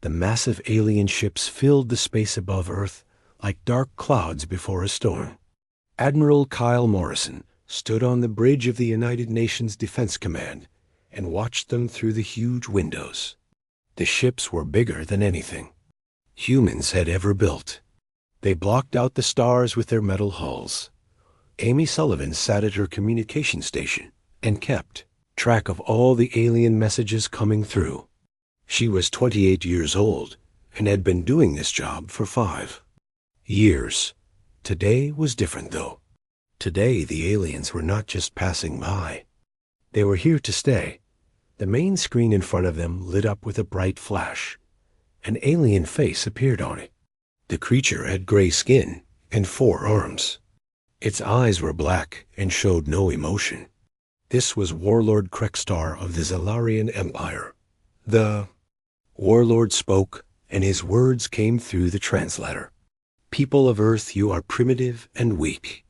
The massive alien ships filled the space above Earth like dark clouds before a storm. Admiral Kyle Morrison stood on the bridge of the United Nations Defense Command and watched them through the huge windows. The ships were bigger than anything humans had ever built. They blocked out the stars with their metal hulls. Amy Sullivan sat at her communication station and kept track of all the alien messages coming through. She was 28 years old and had been doing this job for 5 years. Today was different, though. Today, the aliens were not just passing by. They were here to stay. The main screen in front of them lit up with a bright flash. An alien face appeared on it. The creature had gray skin and 4 arms. Its eyes were black and showed no emotion. This was Warlord Krekstar of the Zalarian Empire. The Warlord spoke, and his words came through the translator. People of Earth, you are primitive and weak.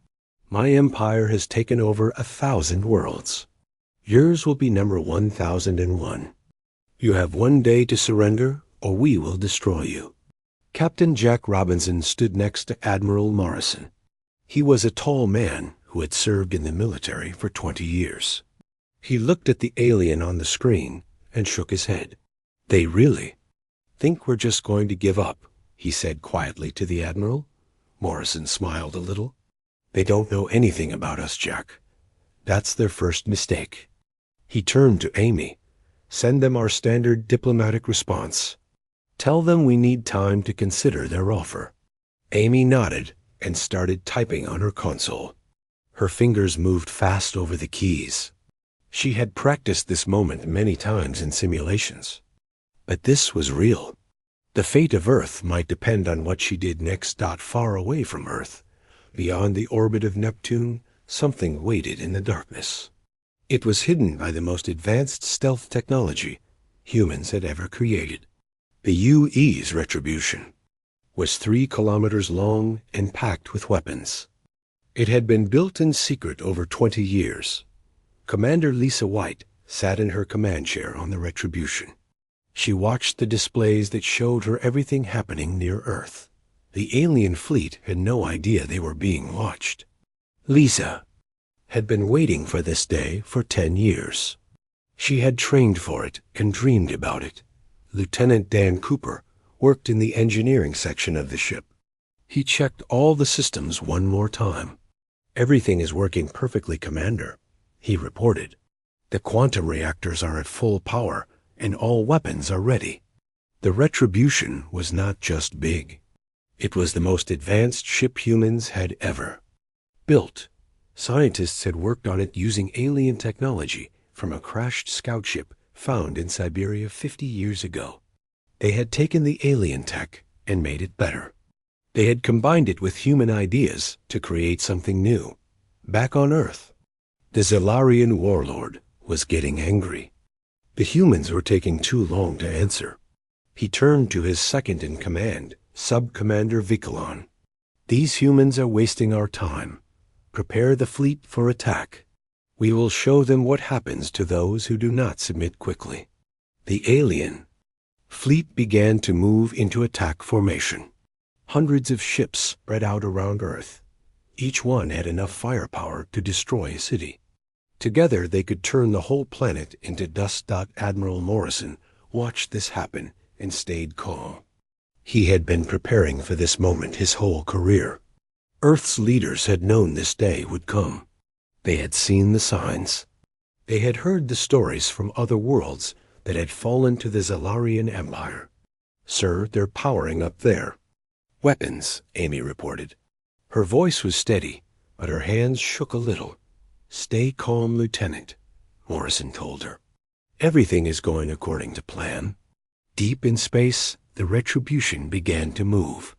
My empire has taken over 1,000 worlds. Yours will be number 1001. You have 1 day to surrender, or we will destroy you. Captain Jack Robinson stood next to Admiral Morrison. He was a tall man who had served in the military for 20 years. He looked at the alien on the screen and shook his head. They really think we're just going to give up, he said quietly to the Admiral. Morrison smiled a little. They don't know anything about us, Jack. That's their first mistake. He turned to Amy. Send them our standard diplomatic response. Tell them we need time to consider their offer. Amy nodded and started typing on her console. Her fingers moved fast over the keys. She had practiced this moment many times in simulations. But this was real. The fate of Earth might depend on what she did next. Far away from Earth, beyond the orbit of Neptune, something waited in the darkness. It was hidden by the most advanced stealth technology humans had ever created. The UE's retribution was 3 kilometers long and packed with weapons. It had been built in secret over 20 years. Commander Lisa White sat in her command chair on the retribution. She watched the displays that showed her everything happening near Earth. The alien fleet had no idea they were being watched. Lisa had been waiting for this day for 10 years. She had trained for it and dreamed about it. Lieutenant Dan Cooper worked in the engineering section of the ship. He checked all the systems one more time. Everything is working perfectly, Commander, he reported. The quantum reactors are at full power, and all weapons are ready. The retribution was not just big. It was the most advanced ship humans had ever built. Scientists had worked on it using alien technology from a crashed scout ship found in Siberia 50 years ago. They had taken the alien tech and made it better. They had combined it with human ideas to create something new. Back on Earth, the Zalarian warlord was getting angry. The humans were taking too long to answer. He turned to his second-in-command, Sub-Commander Vikalon. These humans are wasting our time. Prepare the fleet for attack. We will show them what happens to those who do not submit quickly. The alien fleet began to move into attack formation. Hundreds of ships spread out around Earth. Each one had enough firepower to destroy a city. Together they could turn the whole planet into dust. Admiral Morrison watched this happen and stayed calm. He had been preparing for this moment his whole career. Earth's leaders had known this day would come. They had seen the signs. They had heard the stories from other worlds that had fallen to the Zalarian Empire. Sir, they're powering up there. Weapons, Amy reported. Her voice was steady, but her hands shook a little. Stay calm, Lieutenant, Morrison told her. Everything is going according to plan. Deep in space, the retribution began to move.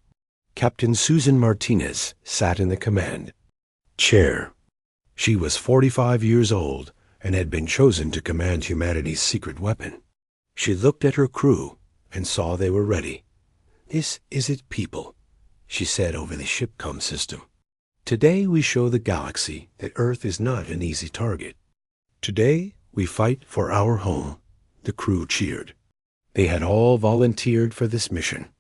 Captain Susan Martinez sat in the command chair. She was 45 years old and had been chosen to command humanity's secret weapon. She looked at her crew and saw they were ready. This is it, people, she said over the shipcom system. Today we show the galaxy that Earth is not an easy target. Today we fight for our home. The crew cheered. They had all volunteered for this mission.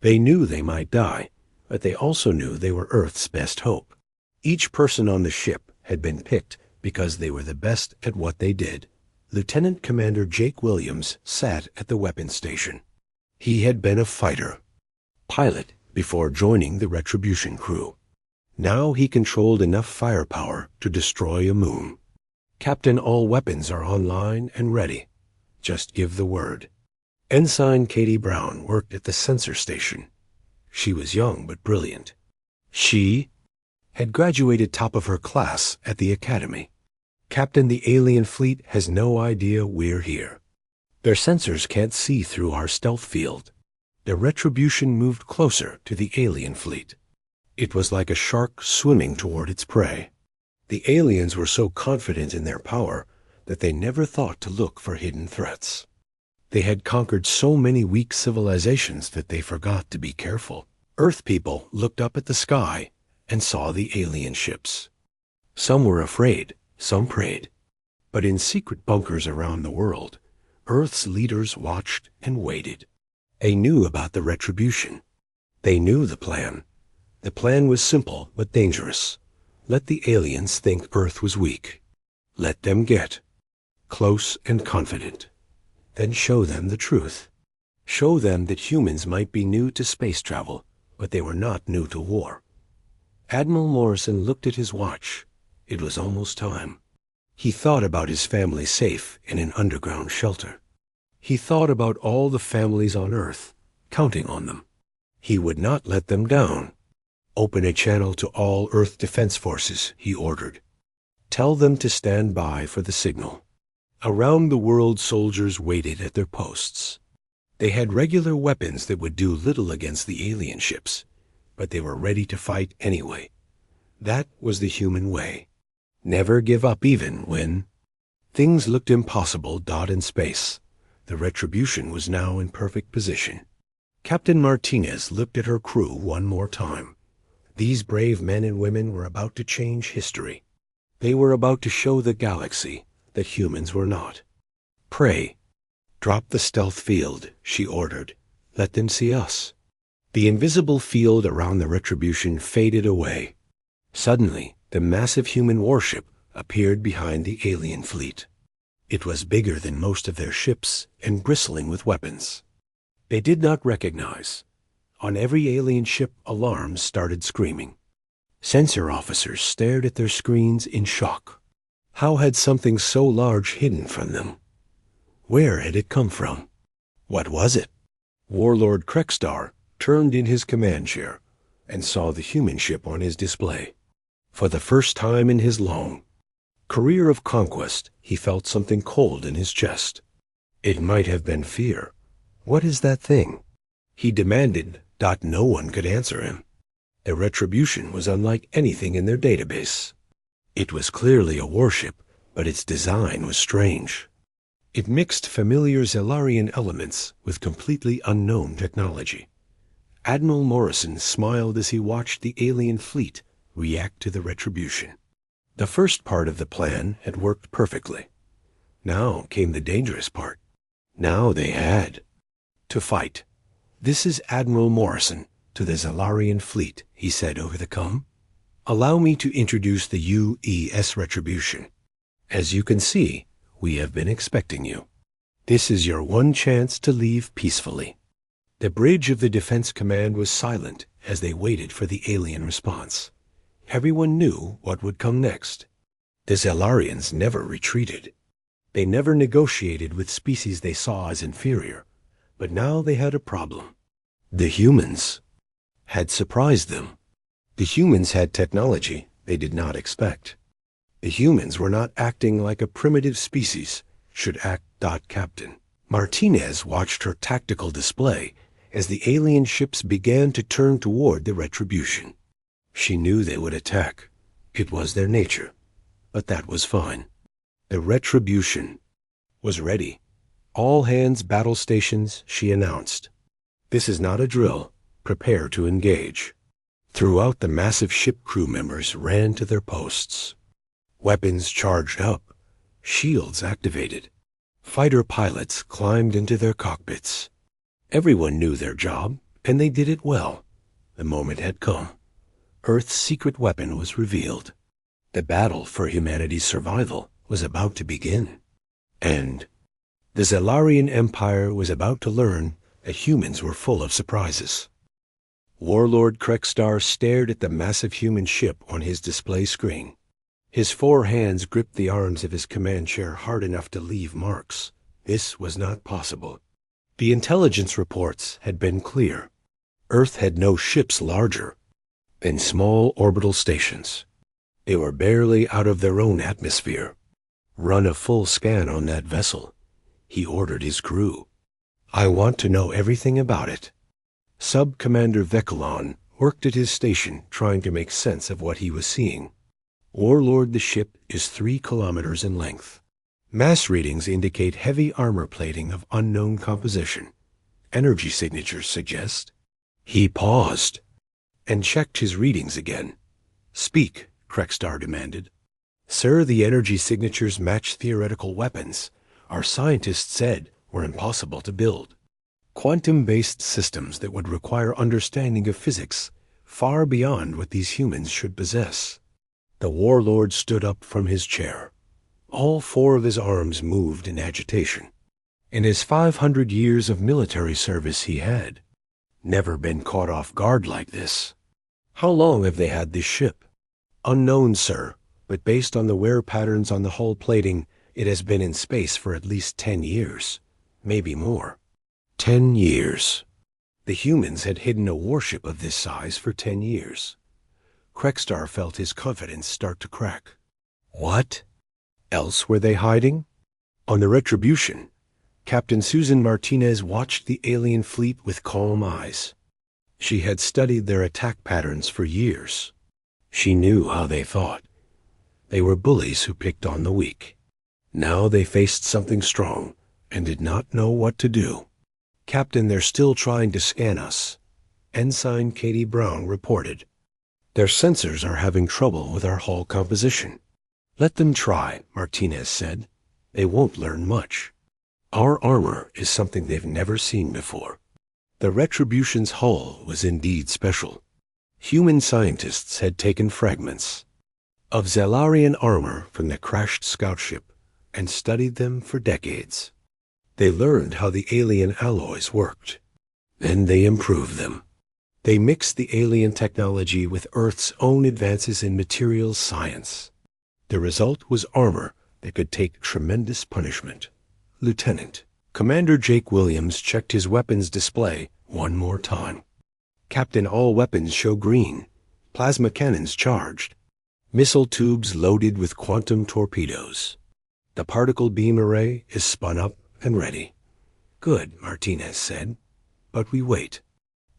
They knew they might die, but they also knew they were Earth's best hope. Each person on the ship had been picked because they were the best at what they did. Lieutenant Commander Jake Williams sat at the weapons station. He had been a fighter, pilot, before joining the Retribution crew. Now he controlled enough firepower to destroy a moon. Captain, all weapons are online and ready. Just give the word. Ensign Katie Brown worked at the sensor station. She was young but brilliant. She had graduated top of her class at the academy. Captain, the alien fleet has no idea we're here. Their sensors can't see through our stealth field. The Retribution moved closer to the alien fleet. It was like a shark swimming toward its prey. The aliens were so confident in their power that they never thought to look for hidden threats. They had conquered so many weak civilizations that they forgot to be careful. Earth people looked up at the sky and saw the alien ships. Some were afraid, some prayed. But in secret bunkers around the world, Earth's leaders watched and waited. They knew about the Retribution. They knew the plan. The plan was simple but dangerous. Let the aliens think Earth was weak. Let them get close and confident. Then show them the truth. Show them that humans might be new to space travel, but they were not new to war. Admiral Morrison looked at his watch. It was almost time. He thought about his family safe in an underground shelter. He thought about all the families on Earth, counting on them. He would not let them down. Open a channel to all Earth Defense Forces, he ordered. Tell them to stand by for the signal. Around the world, soldiers waited at their posts. They had regular weapons that would do little against the alien ships, but they were ready to fight anyway. That was the human way. Never give up even when things looked impossible. In space, the Retribution was now in perfect position. Captain Martinez looked at her crew one more time. These brave men and women were about to change history. They were about to show the galaxy that humans were not. Pray. Drop the stealth field, she ordered. Let them see us. The invisible field around the Retribution faded away. Suddenly, the massive human warship appeared behind the alien fleet. It was bigger than most of their ships and bristling with weapons. They did not recognize. On every alien ship, alarms started screaming. Sensor officers stared at their screens in shock. How had something so large hidden from them? Where had it come from? What was it? Warlord Krekstar turned in his command chair and saw the human ship on his display. For the first time in his long career of conquest, he felt something cold in his chest. It might have been fear. What is that thing? He demanded. No one could answer him. The Retribution was unlike anything in their database. It was clearly a warship, but its design was strange. It mixed familiar Zellarian elements with completely unknown technology. Admiral Morrison smiled as he watched the alien fleet react to the Retribution. The first part of the plan had worked perfectly. Now came the dangerous part. Now they had to fight. "This is Admiral Morrison to the Zellarian fleet," he said over the comm. "Allow me to introduce the U.E.S. Retribution. As you can see, we have been expecting you. This is your one chance to leave peacefully." The bridge of the Defense Command was silent as they waited for the alien response. Everyone knew what would come next. The Zellarians never retreated. They never negotiated with species they saw as inferior. But now they had a problem. The humans had surprised them. The humans had technology they did not expect. The humans were not acting like a primitive species should act. Captain Martinez watched her tactical display as the alien ships began to turn toward the Retribution. She knew they would attack. It was their nature. But that was fine. The Retribution was ready. "All hands battle stations," she announced. "This is not a drill. Prepare to engage." Throughout the massive ship, crew members ran to their posts. Weapons charged up. Shields activated. Fighter pilots climbed into their cockpits. Everyone knew their job, and they did it well. The moment had come. Earth's secret weapon was revealed. The battle for humanity's survival was about to begin. And the Zellarian Empire was about to learn that humans were full of surprises. Warlord Krexstar stared at the massive human ship on his display screen. His 4 hands gripped the arms of his command chair hard enough to leave marks. This was not possible. The intelligence reports had been clear. Earth had no ships larger than small orbital stations. They were barely out of their own atmosphere. Run a full scan on that vessel, he ordered his crew. I want to know everything about it. Sub-Commander Vekilon worked at his station trying to make sense of what he was seeing. Warlord, the ship is 3 kilometers in length. Mass readings indicate heavy armor plating of unknown composition. Energy signatures suggest. He paused and checked his readings again. Speak, Krexstar demanded. Sir, the energy signatures match theoretical weapons our scientists said were impossible to build. Quantum-based systems that would require understanding of physics far beyond what these humans should possess. The warlord stood up from his chair. All 4 of his arms moved in agitation. In his 500 years of military service he had never been caught off guard like this. How long have they had this ship? Unknown, sir, but based on the wear patterns on the hull plating, it has been in space for at least 10 years, maybe more. 10 years. The humans had hidden a warship of this size for 10 years. Krexstar felt his confidence start to crack. What else were they hiding? On the Retribution, Captain Susan Martinez watched the alien fleet with calm eyes. She had studied their attack patterns for years. She knew how they thought. They were bullies who picked on the weak. Now they faced something strong and did not know what to do. Captain, they're still trying to scan us, Ensign Katie Brown reported. Their sensors are having trouble with our hull composition. Let them try, Martinez said. They won't learn much. Our armor is something they've never seen before. The Retribution's hull was indeed special. Human scientists had taken fragments of Zellarian armor from the crashed scout ship and studied them for decades. They learned how the alien alloys worked. Then they improved them. They mixed the alien technology with Earth's own advances in materials science. The result was armor that could take tremendous punishment. Lieutenant, Commander Jake Williams checked his weapons display one more time. Captain, all weapons show green. Plasma cannons charged. Missile tubes loaded with quantum torpedoes. The particle beam array is spun up and ready. Good, Martinez said. But we wait.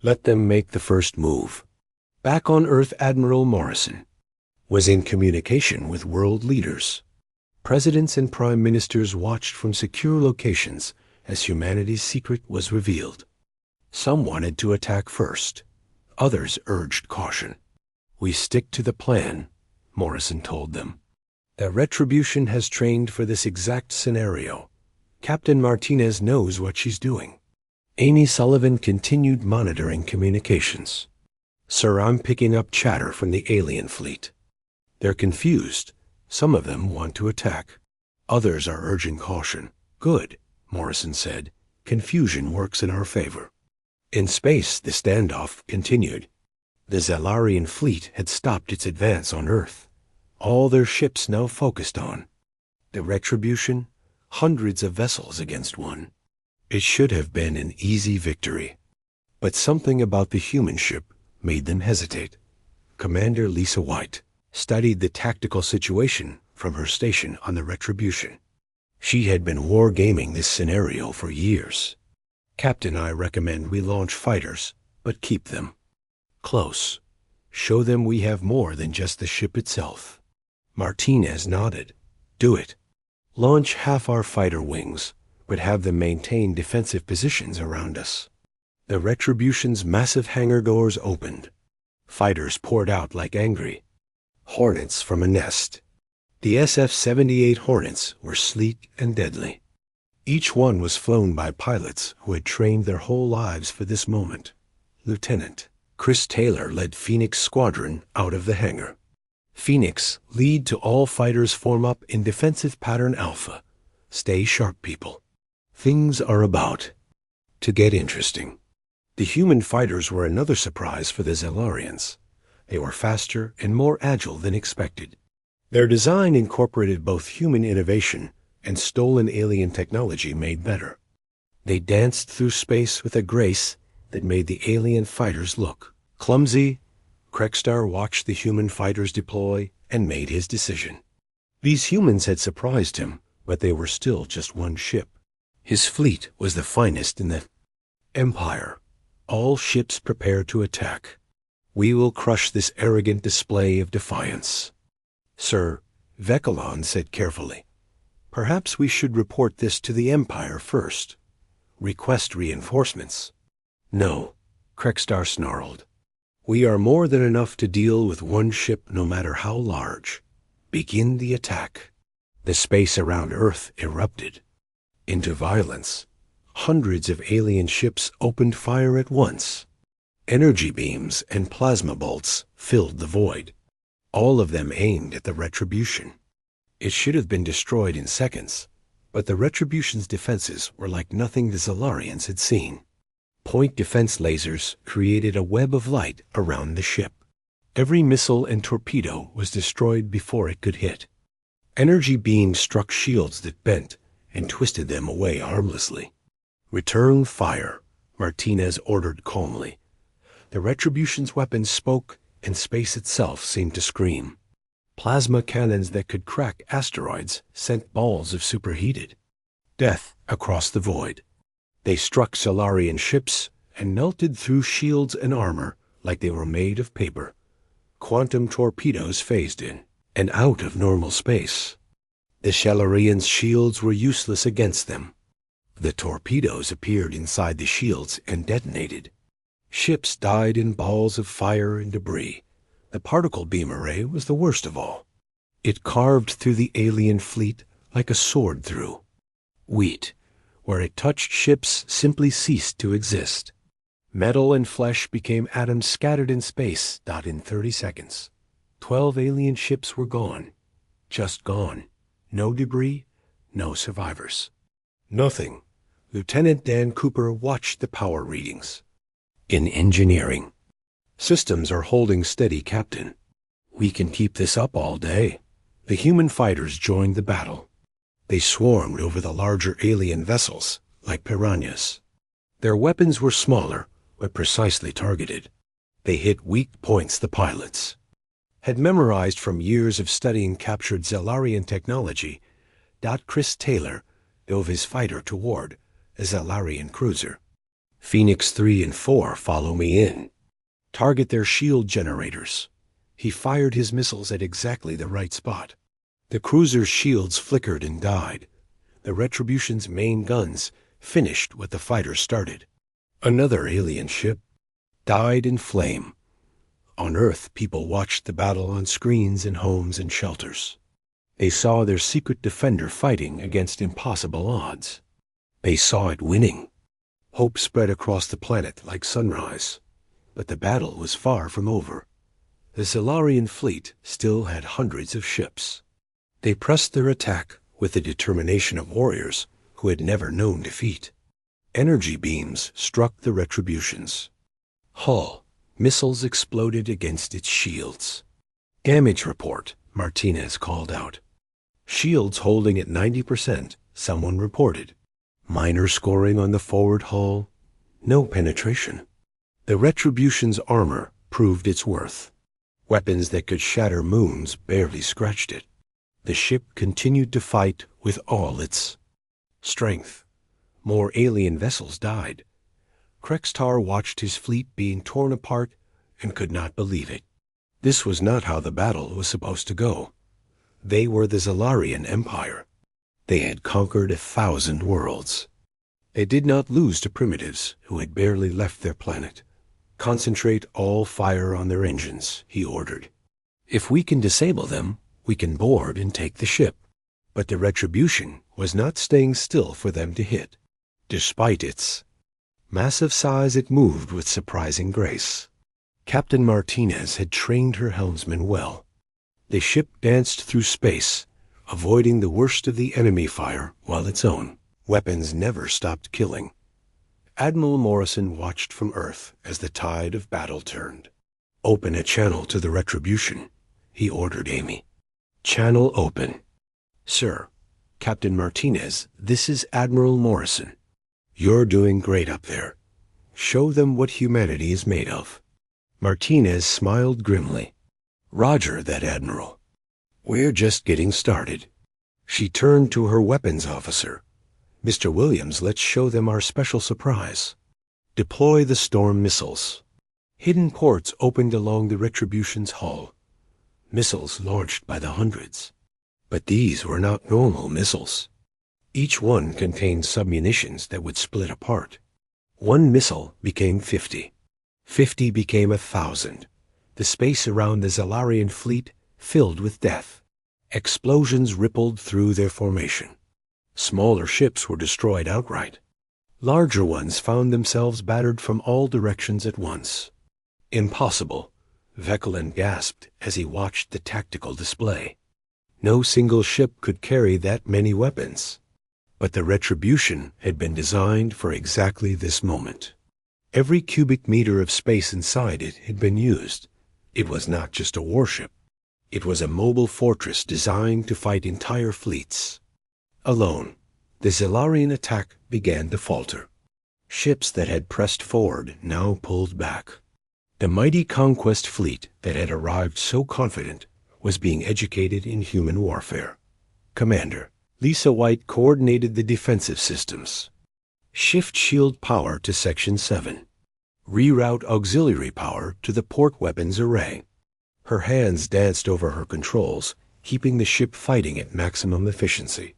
Let them make the first move. Back on Earth, Admiral Morrison was in communication with world leaders. Presidents and prime ministers watched from secure locations as humanity's secret was revealed. Some wanted to attack first. Others urged caution. We stick to the plan, Morrison told them. The Retribution has trained for this exact scenario. Captain Martinez knows what she's doing. Amy Sullivan continued monitoring communications. Sir, I'm picking up chatter from the alien fleet. They're confused. Some of them want to attack. Others are urging caution. Good, Morrison said. Confusion works in our favor. In space, the standoff continued. The Zellarian fleet had stopped its advance on Earth. All their ships now focused on the Retribution, hundreds of vessels against one. It should have been an easy victory. But something about the human ship made them hesitate. Commander Lisa White studied the tactical situation from her station on the Retribution. She had been wargaming this scenario for years. Captain, I recommend we launch fighters, but keep them close. Show them we have more than just the ship itself. Martinez nodded. Do it. Launch half our fighter wings, but have them maintain defensive positions around us. The Retribution's massive hangar doors opened. Fighters poured out like angry hornets from a nest. The SF-78 Hornets were sleek and deadly. Each one was flown by pilots who had trained their whole lives for this moment. Lieutenant Chris Taylor led Phoenix Squadron out of the hangar. Phoenix, lead to all fighters form up in defensive pattern Alpha. Stay sharp, people. Things are about to get interesting. The human fighters were another surprise for the Zellarians. They were faster and more agile than expected. Their design incorporated both human innovation and stolen alien technology made better. They danced through space with a grace that made the alien fighters look clumsy. Krekstar watched the human fighters deploy and made his decision. These humans had surprised him, but they were still just one ship. His fleet was the finest in the Empire. All ships prepare to attack. We will crush this arrogant display of defiance. Sir, Vekalon said carefully, perhaps we should report this to the Empire first. Request reinforcements. No, Krekstar snarled. We are more than enough to deal with one ship no matter how large. Begin the attack. The space around Earth erupted into violence. Hundreds of alien ships opened fire at once. Energy beams and plasma bolts filled the void, all of them aimed at the Retribution. It should have been destroyed in seconds, but the Retribution's defenses were like nothing the Zellarians had seen. Point defense lasers created a web of light around the ship. Every missile and torpedo was destroyed before it could hit. Energy beams struck shields that bent and twisted them away harmlessly. Return fire, Martinez ordered calmly. The Retribution's weapons spoke, and space itself seemed to scream. Plasma cannons that could crack asteroids sent balls of superheated death across the void. They struck Solarian ships and melted through shields and armor like they were made of paper. Quantum torpedoes phased in and out of normal space. The Solarians' shields were useless against them. The torpedoes appeared inside the shields and detonated. Ships died in balls of fire and debris. The particle beam array was the worst of all. It carved through the alien fleet like a sword through wheat. Where it touched ships simply ceased to exist. Metal and flesh became atoms scattered in space, in 30 seconds. 12 alien ships were gone. Just gone. No debris, no survivors. Nothing. Lieutenant Dan Cooper watched the power readings. In engineering. Systems are holding steady, Captain. We can keep this up all day. The human fighters joined the battle. They swarmed over the larger alien vessels, like piranhas. Their weapons were smaller, but precisely targeted. They hit weak points the pilots had memorized from years of studying captured Zellarian technology. Chris Taylor dove his fighter toward a Zellarian cruiser. Phoenix 3 and 4 follow me in. Target their shield generators. He fired his missiles at exactly the right spot. The cruiser's shields flickered and died. The Retribution's main guns finished what the fighters started. Another alien ship died in flame. On Earth, people watched the battle on screens in homes and shelters. They saw their secret defender fighting against impossible odds. They saw it winning. Hope spread across the planet like sunrise. But the battle was far from over. The Zellarian fleet still had hundreds of ships. They pressed their attack with the determination of warriors who had never known defeat. Energy beams struck the Retributions. Hull, missiles exploded against its shields. Damage report, Martinez called out. Shields holding at 90%, someone reported. Minor scoring on the forward hull. No penetration. The Retribution's armor proved its worth. Weapons that could shatter moons barely scratched it. The ship continued to fight with all its strength. More alien vessels died. Krekstar watched his fleet being torn apart and could not believe it. This was not how the battle was supposed to go. They were the Zellarian Empire. They had conquered 1,000 worlds. They did not lose to primitives who had barely left their planet. Concentrate all fire on their engines, he ordered. If we can disable them, we can board and take the ship. But the Retribution was not staying still for them to hit. Despite its massive size, it moved with surprising grace. Captain Martinez had trained her helmsmen well. The ship danced through space, avoiding the worst of the enemy fire while its own weapons never stopped killing. Admiral Morrison watched from Earth as the tide of battle turned. "Open a channel to the Retribution," he ordered Amy. "Channel open." "Sir, Captain Martinez, this is Admiral Morrison. You're doing great up there. Show them what humanity is made of." Martinez smiled grimly. "Roger that, Admiral. We're just getting started." She turned to her weapons officer. "Mr. Williams, let's show them our special surprise. Deploy the Storm missiles." Hidden ports opened along the Retribution's hull. Missiles launched by the hundreds. But these were not normal missiles. Each one contained submunitions that would split apart. One missile became 50. 50 became 1,000. The space around the Zalarian fleet filled with death. Explosions rippled through their formation. Smaller ships were destroyed outright. Larger ones found themselves battered from all directions at once. "Impossible," Vekelen gasped as he watched the tactical display. No single ship could carry that many weapons. But the Retribution had been designed for exactly this moment. Every cubic meter of space inside it had been used. It was not just a warship. It was a mobile fortress designed to fight entire fleets. Alone, the Zalarian attack began to falter. Ships that had pressed forward now pulled back. The mighty conquest fleet that had arrived so confident was being educated in human warfare. Commander Lisa White coordinated the defensive systems. Shift shield power to Section 7. Reroute auxiliary power to the port weapons array. Her hands danced over her controls, keeping the ship fighting at maximum efficiency.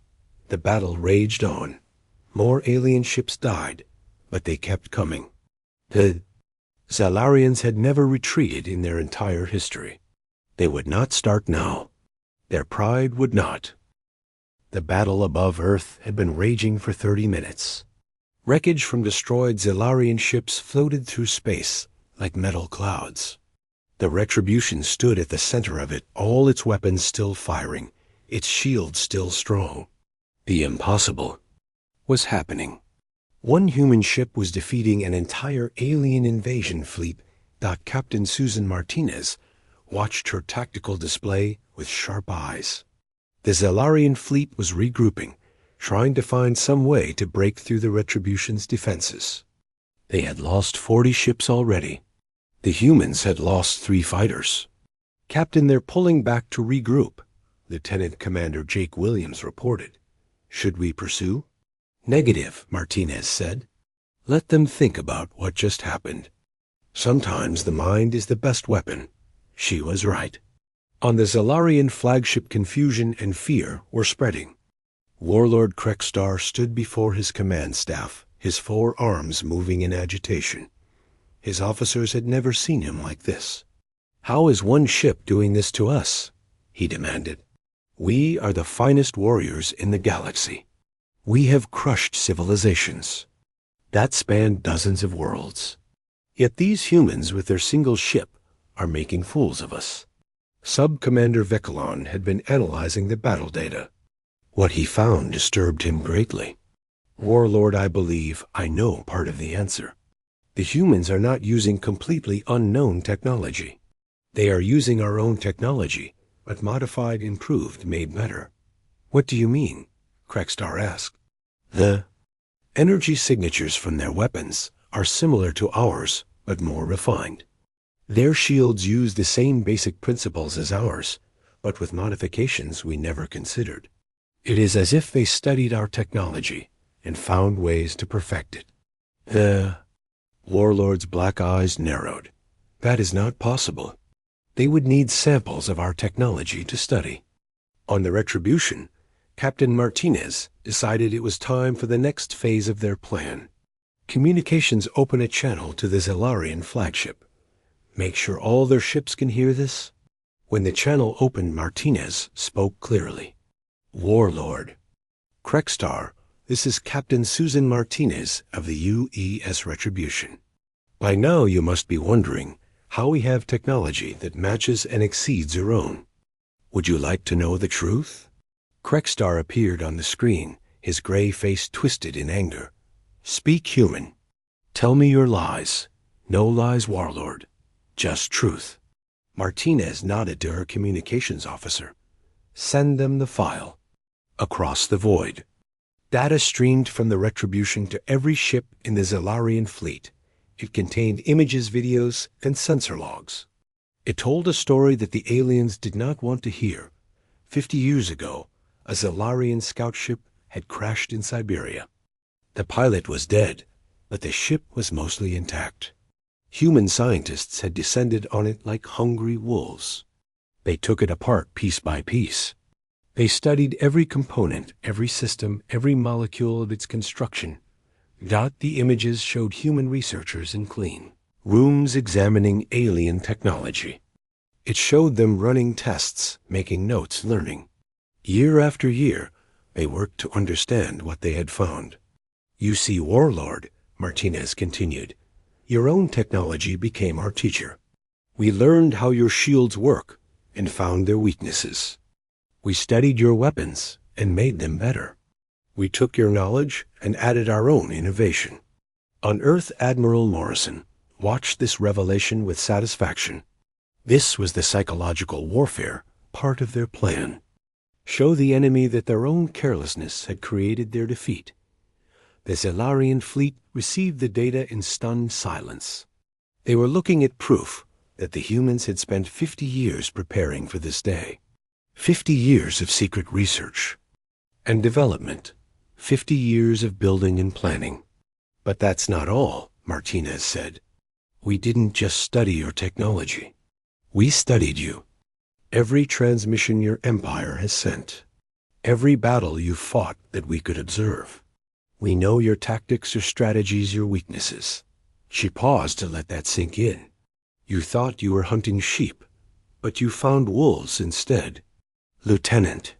The battle raged on. More alien ships died, but they kept coming. The Zalarians had never retreated in their entire history. They would not start now. Their pride would not. The battle above Earth had been raging for 30 minutes. Wreckage from destroyed Zalarian ships floated through space like metal clouds. The Retribution stood at the center of it, all its weapons still firing, its shields still strong. The impossible was happening. One human ship was defeating an entire alien invasion fleet. Captain Susan Martinez watched her tactical display with sharp eyes. The Zalarian fleet was regrouping, trying to find some way to break through the Retribution's defenses. They had lost 40 ships already. The humans had lost 3 fighters. "Captain, they're pulling back to regroup," Lieutenant Commander Jake Williams reported. "Should we pursue?" "Negative," Martinez said. "Let them think about what just happened. Sometimes the mind is the best weapon." She was right. On the Zalarian flagship, confusion and fear were spreading. Warlord Krekstar stood before his command staff, his 4 arms moving in agitation. His officers had never seen him like this. "How is one ship doing this to us?" he demanded. "We are the finest warriors in the galaxy. We have crushed civilizations that span dozens of worlds. Yet these humans with their single ship are making fools of us." Sub-Commander Vekelen had been analyzing the battle data. What he found disturbed him greatly. "Warlord, I believe I know part of the answer. The humans are not using completely unknown technology. They are using our own technology, but modified, improved, made better." "What do you mean?" Krekstar asked. "The energy signatures from their weapons are similar to ours, but more refined. Their shields use the same basic principles as ours, but with modifications we never considered. It is as if they studied our technology and found ways to perfect it." The Warlord's black eyes narrowed. "That is not possible. They would need samples of our technology to study." On the Retribution, Captain Martinez decided it was time for the next phase of their plan. "Communications open a channel to the Zalarian flagship. Make sure all their ships can hear this." When the channel opened, Martinez spoke clearly. Warlord. Krextar, this is Captain Susan Martinez of the UES Retribution. By now you must be wondering how we have technology that matches and exceeds your own. Would you like to know the truth? Krextar appeared on the screen, his gray face twisted in anger. Speak human. Tell me your lies. No lies, Warlord. Just truth. Martinez nodded to her communications officer. Send them the file. Across the void. Data streamed from the Retribution to every ship in the Zellarian fleet. It contained images, videos, and sensor logs. It told a story that the aliens did not want to hear. 50 years ago, a Zellarian scout ship had crashed in Siberia. The pilot was dead, but the ship was mostly intact. Human scientists had descended on it like hungry wolves. They took it apart piece by piece. They studied every component, every system, every molecule of its construction. The images showed human researchers in clean rooms examining alien technology. It showed them running tests, making notes, learning. Year after year, they worked to understand what they had found. You see, Warlord, Martinez continued, your own technology became our teacher. We learned how your shields work and found their weaknesses. We studied your weapons and made them better. We took your knowledge and added our own innovation. On Earth, Admiral Morrison watched this revelation with satisfaction. This was the psychological warfare, part of their plan. Show the enemy that their own carelessness had created their defeat. The Zellarian fleet received the data in stunned silence. They were looking at proof that the humans had spent 50 years preparing for this day. 50 years of secret research and development. 50 years of building and planning. But that's not all, Martinez said. We didn't just study your technology. We studied you. Every transmission your empire has sent. Every battle you've fought that we could observe. We know your tactics, your strategies, your weaknesses. She paused to let that sink in. You thought you were hunting sheep, but you found wolves instead. Lieutenant.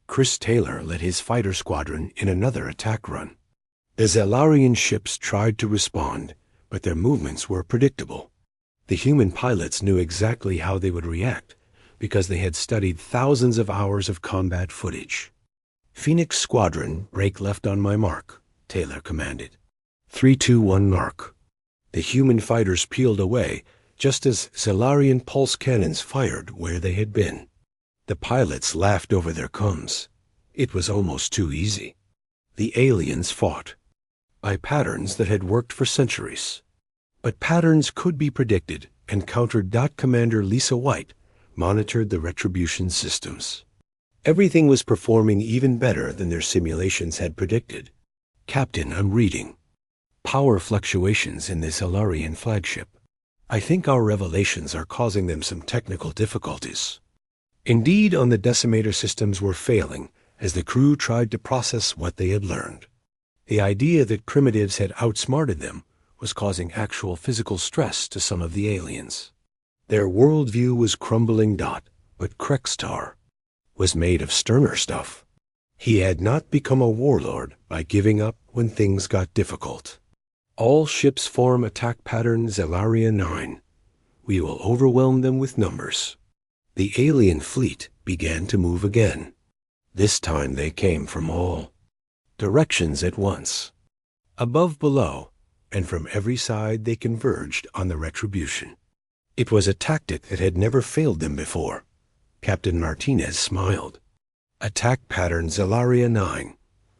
Chris Taylor led his fighter squadron in another attack run. The Zellarian ships tried to respond, but their movements were predictable. The human pilots knew exactly how they would react because they had studied thousands of hours of combat footage. Phoenix Squadron, break left on my mark, Taylor commanded. 3-2-1 mark. The human fighters peeled away just as Zellarian pulse cannons fired where they had been. The pilots laughed over their comms. It was almost too easy. The aliens fought by patterns that had worked for centuries. But patterns could be predicted, and Counter. Commander Lisa White monitored the Retribution systems. Everything was performing even better than their simulations had predicted. Captain, I'm reading. Power fluctuations in the Zellarian flagship. I think our revelations are causing them some technical difficulties. Indeed, on the decimator systems were failing as the crew tried to process what they had learned. The idea that primitives had outsmarted them was causing actual physical stress to some of the aliens. Their worldview was crumbling. But Krextar was made of sterner stuff. He had not become a warlord by giving up when things got difficult. All ships form attack pattern Zellaria 9. We will overwhelm them with numbers. The alien fleet began to move again. This time they came from all directions at once. Above, below, and from every side they converged on the Retribution. It was a tactic that had never failed them before. Captain Martinez smiled. Attack pattern Zellaria 9.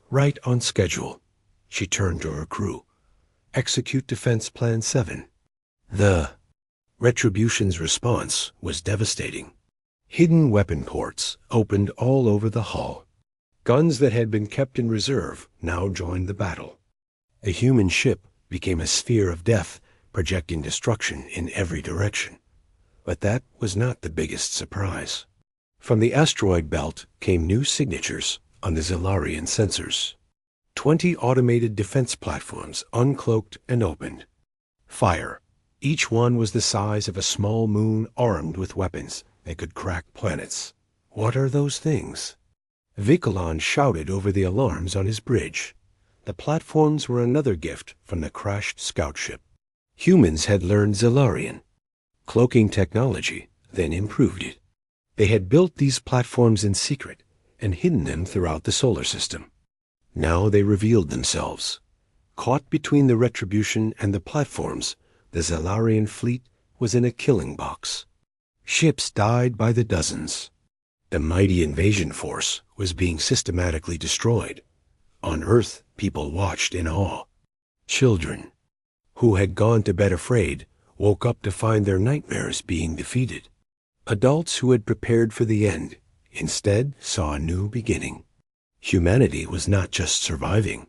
Right on schedule. She turned to her crew. Execute Defense Plan 7. The Retribution's response was devastating. Hidden weapon ports opened all over the hull. Guns that had been kept in reserve now joined the battle. A human ship became a sphere of death, projecting destruction in every direction. But that was not the biggest surprise. From the asteroid belt came new signatures on the Zellarian sensors. 20 automated defense platforms uncloaked and opened. Fire. Each one was the size of a small moon armed with weapons that could crack planets. What are those things? Vicolon shouted over the alarms on his bridge. The platforms were another gift from the crashed scout ship. Humans had learned Zellarian, cloaking technology, then improved it. They had built these platforms in secret and hidden them throughout the solar system. Now they revealed themselves. Caught between the Retribution and the platforms, the Zellarian fleet was in a killing box. Ships died by the dozens. The mighty invasion force was being systematically destroyed. On Earth, people watched in awe. Children, who had gone to bed afraid, woke up to find their nightmares being defeated. Adults who had prepared for the end instead saw a new beginning. Humanity was not just surviving.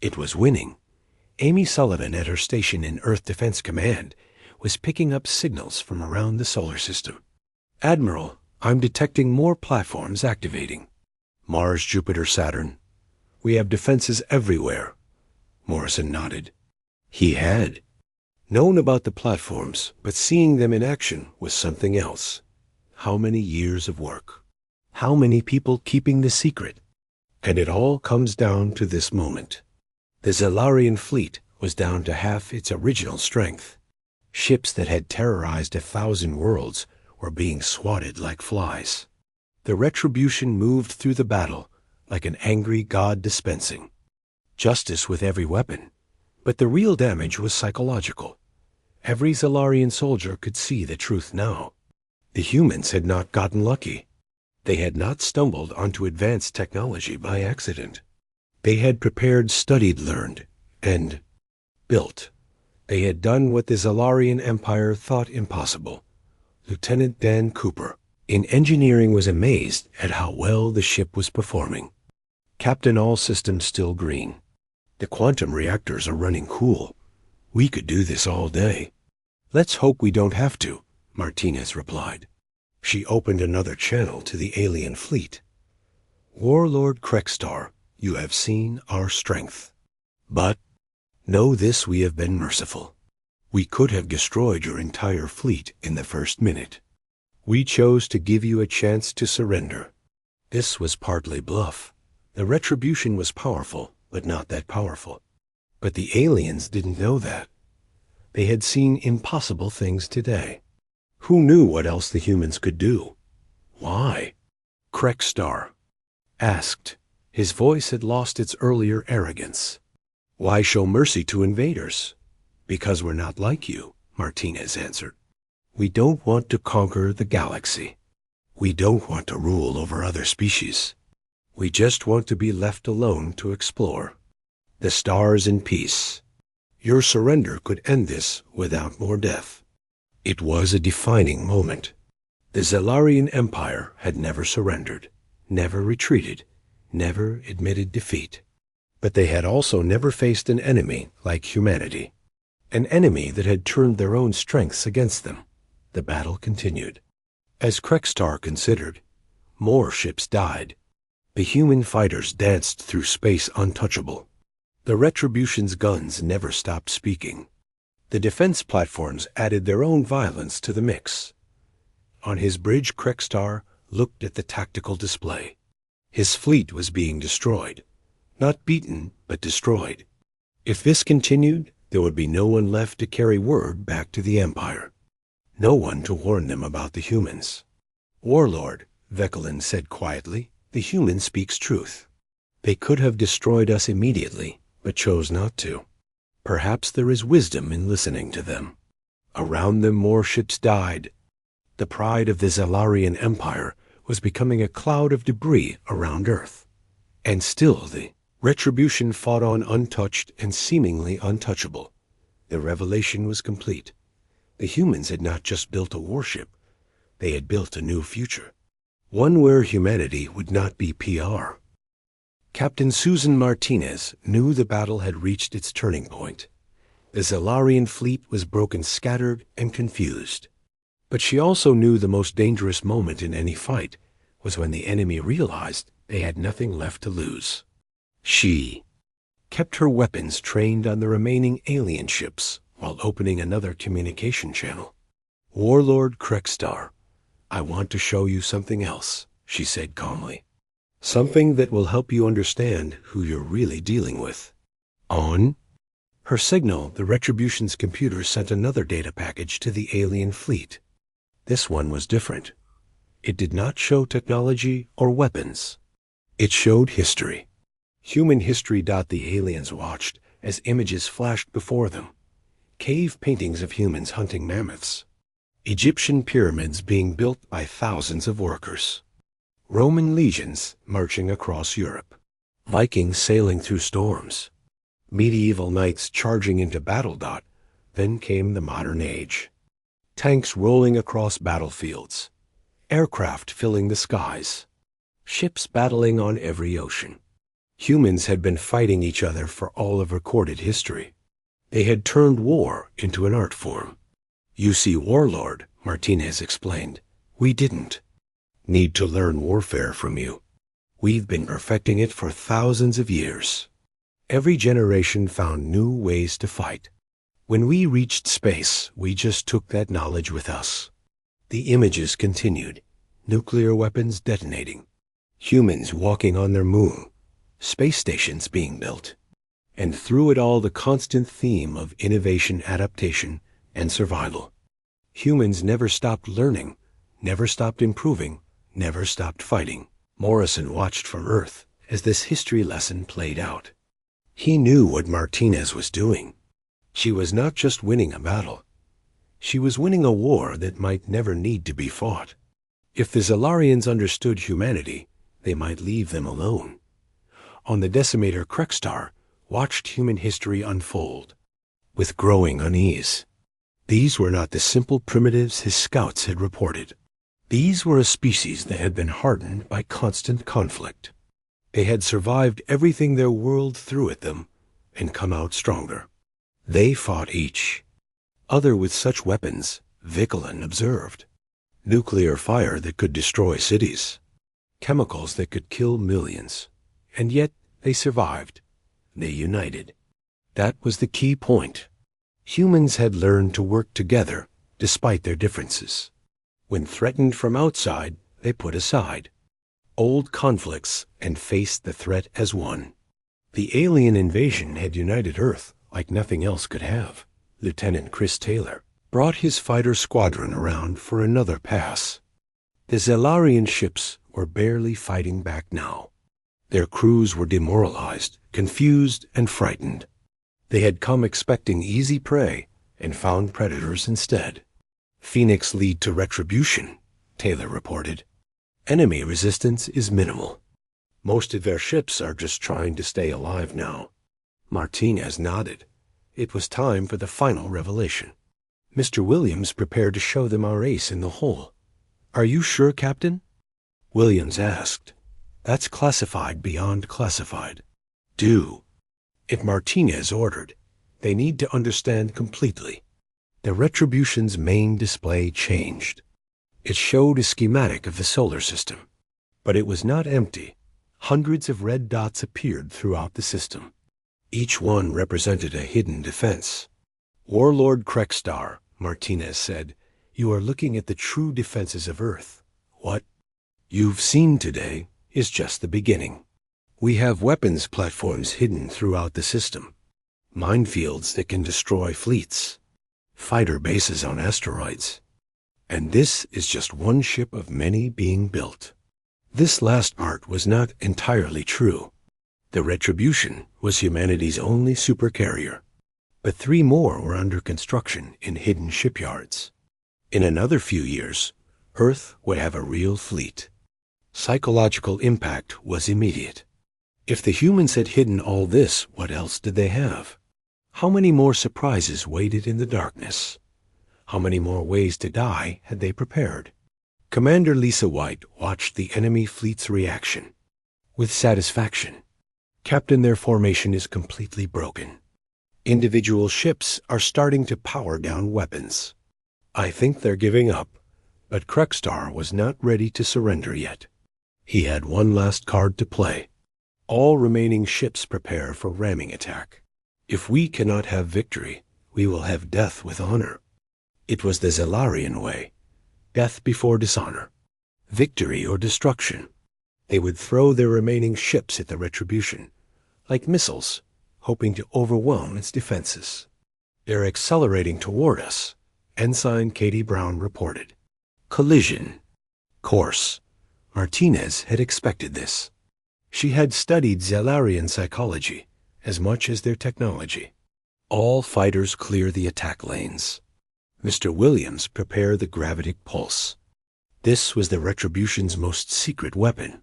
It was winning. Amy Sullivan at her station in Earth Defense Command was picking up signals from around the solar system. "Admiral, I'm detecting more platforms activating. Mars, Jupiter, Saturn. We have defenses everywhere." Morrison nodded. He had known about the platforms, but seeing them in action was something else. How many years of work? How many people keeping the secret? And it all comes down to this moment. The Zellarian fleet was down to half its original strength. Ships that had terrorized 1,000 worlds were being swatted like flies. The Retribution moved through the battle like an angry god dispensing justice with every weapon. But the real damage was psychological. Every Zellarian soldier could see the truth now. The humans had not gotten lucky. They had not stumbled onto advanced technology by accident. They had prepared, studied, learned, and built. They had done what the Zellarian Empire thought impossible. Lieutenant Dan Cooper in engineering was amazed at how well the ship was performing. "Captain, all systems still green. The quantum reactors are running cool. We could do this all day." "Let's hope we don't have to," Martinez replied. She opened another channel to the alien fleet. "Warlord Krexstar, you have seen our strength. But know this, we have been merciful. We could have destroyed your entire fleet in the first minute. We chose to give you a chance to surrender." This was partly bluff. The Retribution was powerful, but not that powerful. But the aliens didn't know that. They had seen impossible things today. Who knew what else the humans could do? Why? Krexstar asked. His voice had lost its earlier arrogance. "Why show mercy to invaders?" "Because we're not like you," Martinez answered. "We don't want to conquer the galaxy. We don't want to rule over other species. We just want to be left alone to explore. The stars in peace. Your surrender could end this without more death." It was a defining moment. The Zellarian Empire had never surrendered, never retreated, never admitted defeat. But they had also never faced an enemy like humanity, an enemy that had turned their own strengths against them. The battle continued. As Krexstar considered, more ships died. The human fighters danced through space untouchable. The Retribution's guns never stopped speaking. The defense platforms added their own violence to the mix. On his bridge, Krexstar looked at the tactical display. His fleet was being destroyed. Not beaten, but destroyed. If this continued, there would be no one left to carry word back to the Empire. No one to warn them about the humans. "Warlord," Vicolon said quietly, "the human speaks truth. They could have destroyed us immediately, but chose not to. Perhaps there is wisdom in listening to them." Around them more ships died. The pride of the Zellarian Empire was becoming a cloud of debris around Earth. And still the Retribution fought on untouched and seemingly untouchable. The revelation was complete. The humans had not just built a warship. They had built a new future. One where humanity would not be PR. Captain Susan Martinez knew the battle had reached its turning point. The Zellarian fleet was broken, scattered, and confused. But she also knew the most dangerous moment in any fight was when the enemy realized they had nothing left to lose. She kept her weapons trained on the remaining alien ships while opening another communication channel. "Warlord Krexstar, I want to show you something else," she said calmly. Something that will help you understand who you're really dealing with. On her signal, the Retribution's computer sent another data package to the alien fleet. This one was different. It did not show technology or weapons. It showed history. Human history. The aliens watched as images flashed before them. Cave paintings of humans hunting mammoths. Egyptian pyramids being built by thousands of workers. Roman legions marching across Europe. Vikings sailing through storms. Medieval knights charging into battle. Then came the modern age. Tanks rolling across battlefields. Aircraft filling the skies. Ships battling on every ocean. Humans had been fighting each other for all of recorded history. They had turned war into an art form. You see, Warlord, Martinez explained, we didn't need to learn warfare from you. We've been perfecting it for thousands of years. Every generation found new ways to fight. When we reached space, we just took that knowledge with us. The images continued, nuclear weapons detonating, humans walking on their moon, space stations being built, and through it all the constant theme of innovation, adaptation, and survival. Humans never stopped learning, never stopped improving, never stopped fighting. Morrison watched from Earth as this history lesson played out. He knew what Martinez was doing. She was not just winning a battle. She was winning a war that might never need to be fought. If the Zalarians understood humanity, they might leave them alone. On the decimator Krextar watched human history unfold, with growing unease. These were not the simple primitives his scouts had reported. These were a species that had been hardened by constant conflict. They had survived everything their world threw at them and come out stronger. They fought each other with such weapons, Vicolin observed. Nuclear fire that could destroy cities. Chemicals that could kill millions. And yet they survived. They united. That was the key point. Humans had learned to work together despite their differences. When threatened from outside, they put aside old conflicts and faced the threat as one. The alien invasion had united Earth like nothing else could have. Lieutenant Chris Taylor brought his fighter squadron around for another pass. The Zalarian ships were barely fighting back now. Their crews were demoralized, confused, and frightened. They had come expecting easy prey and found predators instead. Phoenix lead to retribution, Taylor reported. Enemy resistance is minimal. Most of their ships are just trying to stay alive now. Martinez nodded. It was time for the final revelation. Mr. Williams prepared to show them our ace in the hole. Are you sure, Captain? Williams asked. That's classified beyond classified. Do. If Martinez ordered, they need to understand completely. The Retribution's main display changed. It showed a schematic of the solar system. But it was not empty. Hundreds of red dots appeared throughout the system. Each one represented a hidden defense. Warlord Krextar, Martinez said, you are looking at the true defenses of Earth. What you've seen today is just the beginning. We have weapons platforms hidden throughout the system. Minefields that can destroy fleets. Fighter bases on asteroids. And this is just one ship of many being built. This last part was not entirely true. The Retribution was humanity's only supercarrier, but 3 more were under construction in hidden shipyards. In another few years, Earth would have a real fleet. Psychological impact was immediate. If the humans had hidden all this, what else did they have? How many more surprises waited in the darkness? How many more ways to die had they prepared? Commander Lisa White watched the enemy fleet's reaction. With satisfaction. Captain, their formation is completely broken. Individual ships are starting to power down weapons. I think they're giving up, but Krextar was not ready to surrender yet. He had one last card to play. All remaining ships prepare for ramming attack. If we cannot have victory, we will have death with honor. It was the Zalarian way. Death before dishonor. Victory or destruction. They would throw their remaining ships at the Retribution, like missiles, hoping to overwhelm its defenses. "They're accelerating toward us," Ensign Katie Brown reported. Collision. Course. Martinez had expected this. She had studied Zellarian psychology as much as their technology. All fighters clear the attack lanes. Mr. Williams prepare the gravitic pulse. This was the Retribution's most secret weapon.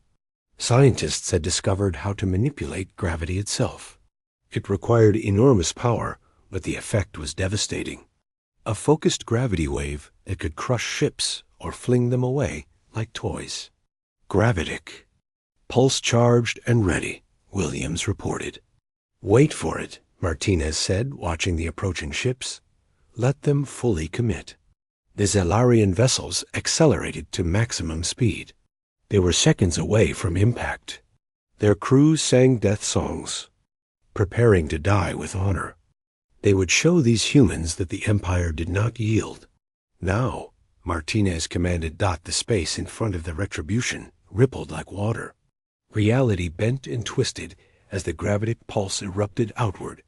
Scientists had discovered how to manipulate gravity itself. It required enormous power, but the effect was devastating. A focused gravity wave that could crush ships or fling them away like toys. Gravitic. Pulse charged and ready, Williams reported. "Wait for it," Martinez said, watching the approaching ships. "Let them fully commit." The Zellarian vessels accelerated to maximum speed. They were seconds away from impact. Their crews sang death songs, preparing to die with honor. They would show these humans that the Empire did not yield. Now, Martinez commanded. The space in front of the Retribution rippled like water. Reality bent and twisted as the gravitic pulse erupted outward.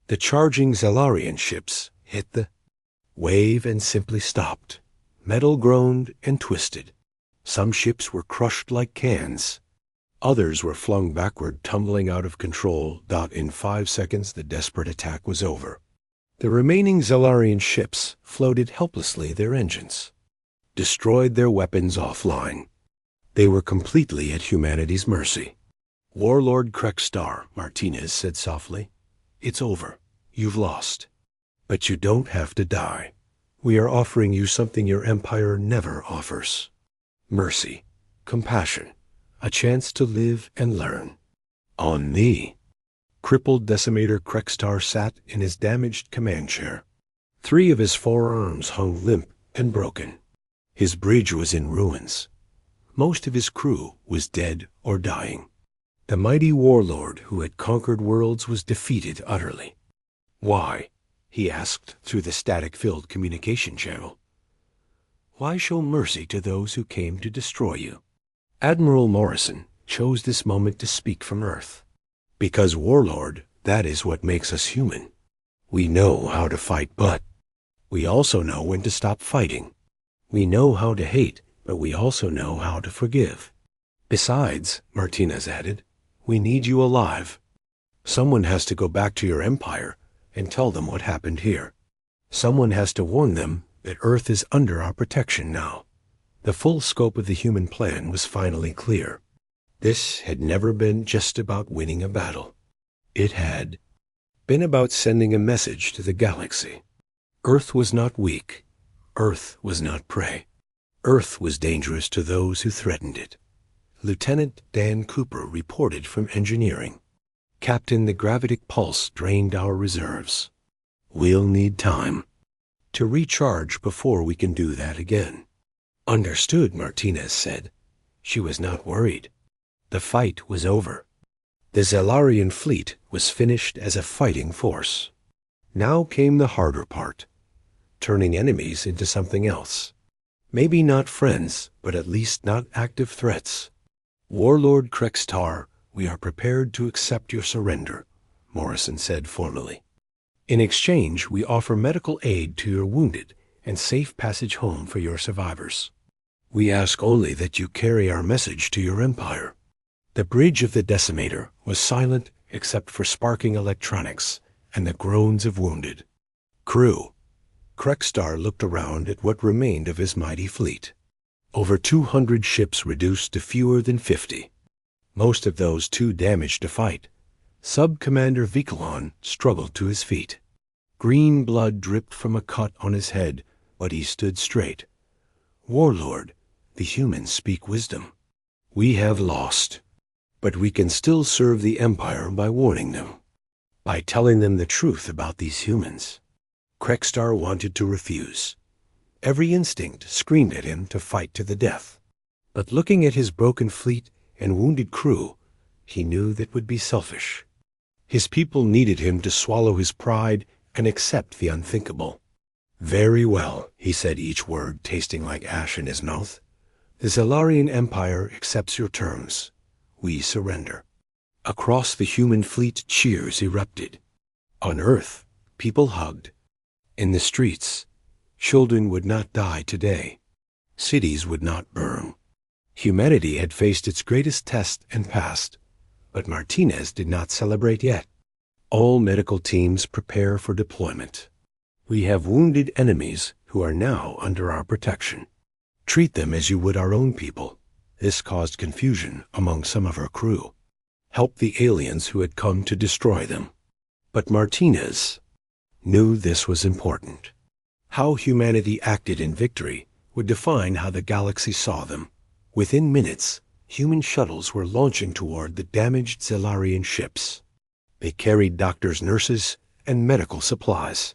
The charging Zellarian ships hit the wave and simply stopped. Metal groaned and twisted. Some ships were crushed like cans. Others were flung backward, tumbling out of control. In 5 seconds, the desperate attack was over. The remaining Zellarian ships floated helplessly their engines, destroyed their weapons offline. They were completely at humanity's mercy. "Warlord Krekstar," Martinez said softly, "it's over. You've lost. But you don't have to die. We are offering you something your Empire never offers. Mercy, compassion, a chance to live and learn. On thee." Crippled Decimator Krekstar sat in his damaged command chair. 3 of his forearms hung limp and broken. His bridge was in ruins. Most of his crew was dead or dying. The mighty warlord who had conquered worlds was defeated utterly. "Why?" he asked through the static-filled communication channel. "Why show mercy to those who came to destroy you?" Admiral Morrison chose this moment to speak from Earth. "Because, Warlord, that is what makes us human. We know how to fight, but we also know when to stop fighting. We know how to hate, but we also know how to forgive. Besides," Martinez added, "we need you alive. Someone has to go back to your Empire and tell them what happened here. Someone has to warn them that Earth is under our protection now." The full scope of the human plan was finally clear. This had never been just about winning a battle. It had been about sending a message to the galaxy. Earth was not weak. Earth was not prey. Earth was dangerous to those who threatened it. Lieutenant Dan Cooper reported from engineering. "Captain, the gravitic pulse drained our reserves. We'll need time to recharge before we can do that again." "Understood," Martinez said. She was not worried. The fight was over. The Zellarian fleet was finished as a fighting force. Now came the harder part, turning enemies into something else. Maybe not friends, but at least not active threats. "Warlord Krekstar, we are prepared to accept your surrender," Morrison said formally. "In exchange, we offer medical aid to your wounded and safe passage home for your survivors. We ask only that you carry our message to your Empire." The bridge of the Decimator was silent except for sparking electronics and the groans of wounded crew. Krekstar looked around at what remained of his mighty fleet. Over 200 ships reduced to fewer than 50. Most of those too damaged to fight. Sub-Commander Vikalon struggled to his feet. Green blood dripped from a cut on his head, but he stood straight. "Warlord, the humans speak wisdom. We have lost, but we can still serve the Empire by warning them, by telling them the truth about these humans." Krekstar wanted to refuse. Every instinct screamed at him to fight to the death. But looking at his broken fleet and wounded crew, he knew that would be selfish. His people needed him to swallow his pride and accept the unthinkable. "Very well," he said, each word tasting like ash in his mouth. "The Zellarian Empire accepts your terms. we surrender. Across the human fleet, cheers erupted. On Earth, people hugged. In the streets, children would not die today. Cities would not burn. Humanity had faced its greatest test and passed, but Martinez did not celebrate yet. All medical teams prepare for deployment. We have wounded enemies who are now under our protection. Treat them as you would our own people. This caused confusion among some of our crew. Help the aliens who had come to destroy them. But Martinez knew this was important. How humanity acted in victory would define how the galaxy saw them. Within minutes, human shuttles were launching toward the damaged Zellarian ships. They carried doctors, nurses, and medical supplies.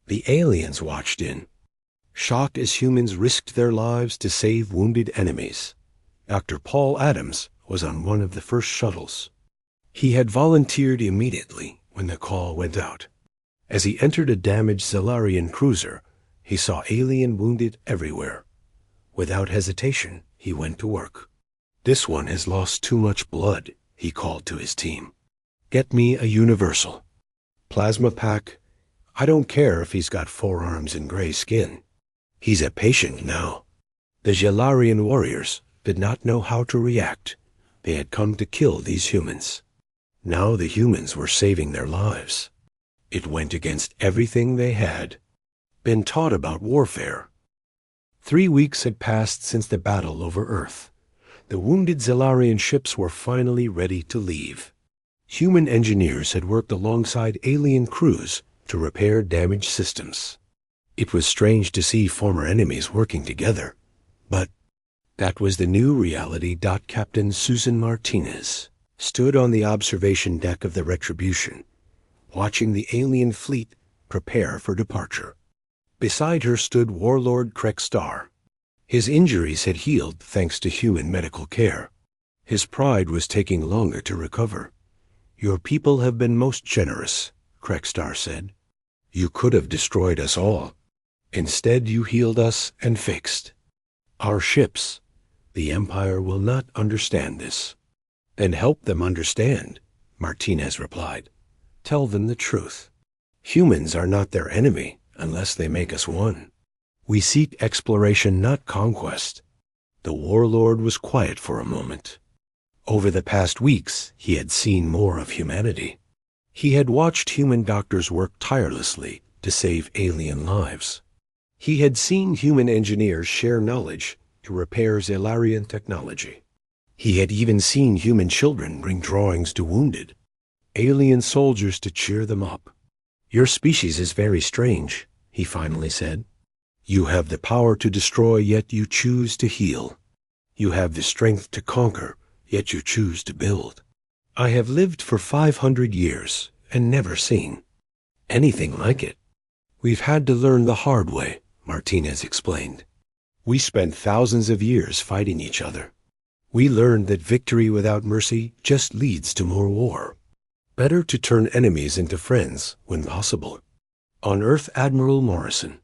The aliens watched in, shocked as humans risked their lives to save wounded enemies. Dr. Paul Adams was on one of the first shuttles. He had volunteered immediately when the call went out. As he entered a damaged Zellarian cruiser, he saw alien wounded everywhere. Without hesitation, he went to work. "This one has lost too much blood," he called to his team. "Get me a universal. Plasma pack. I don't care if he's got 4 arms and gray skin. He's a patient now." The Zellarian warriors did not know how to react. They had come to kill these humans. Now the humans were saving their lives. It went against everything they had been taught about warfare. 3 weeks had passed since the battle over Earth. The wounded Zellarian ships were finally ready to leave. Human engineers had worked alongside alien crews to repair damaged systems. It was strange to see former enemies working together, but that was the new reality. Captain Susan Martinez stood on the observation deck of the Retribution, watching the alien fleet prepare for departure. Beside her stood Warlord Krekstar. His injuries had healed thanks to human medical care. His pride was taking longer to recover. "Your people have been most generous," Krekstar said. "You could have destroyed us all. Instead, you healed us and fixed our ships. The Empire will not understand this." "Then help them understand," Martinez replied. "Tell them the truth. Humans are not their enemy unless they make us one. We seek exploration, not conquest." The warlord was quiet for a moment. Over the past weeks, he had seen more of humanity. He had watched human doctors work tirelessly to save alien lives. He had seen human engineers share knowledge to repair Zellarian technology. He had even seen human children bring drawings to wounded alien soldiers to cheer them up. "Your species is very strange," he finally said. "You have the power to destroy, yet you choose to heal. You have the strength to conquer, yet you choose to build. I have lived for 500 years and never seen anything like it. We've had to learn the hard way," Martinez explained. "We spent thousands of years fighting each other. We learned that victory without mercy just leads to more war. Better to turn enemies into friends when possible." On Earth, Admiral Morrison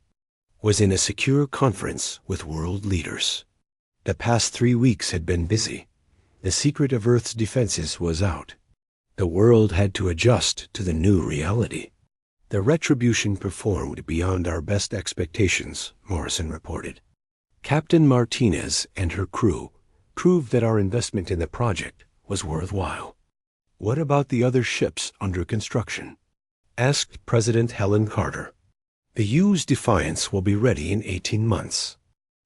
was in a secure conference with world leaders. The past 3 weeks had been busy. The secret of Earth's defenses was out. The world had to adjust to the new reality. "The Retribution performed beyond our best expectations," Morrison reported. "Captain Martinez and her crew proved that our investment in the project was worthwhile." "What about the other ships under construction?" asked President Helen Carter. "The U's Defiance will be ready in 18 months.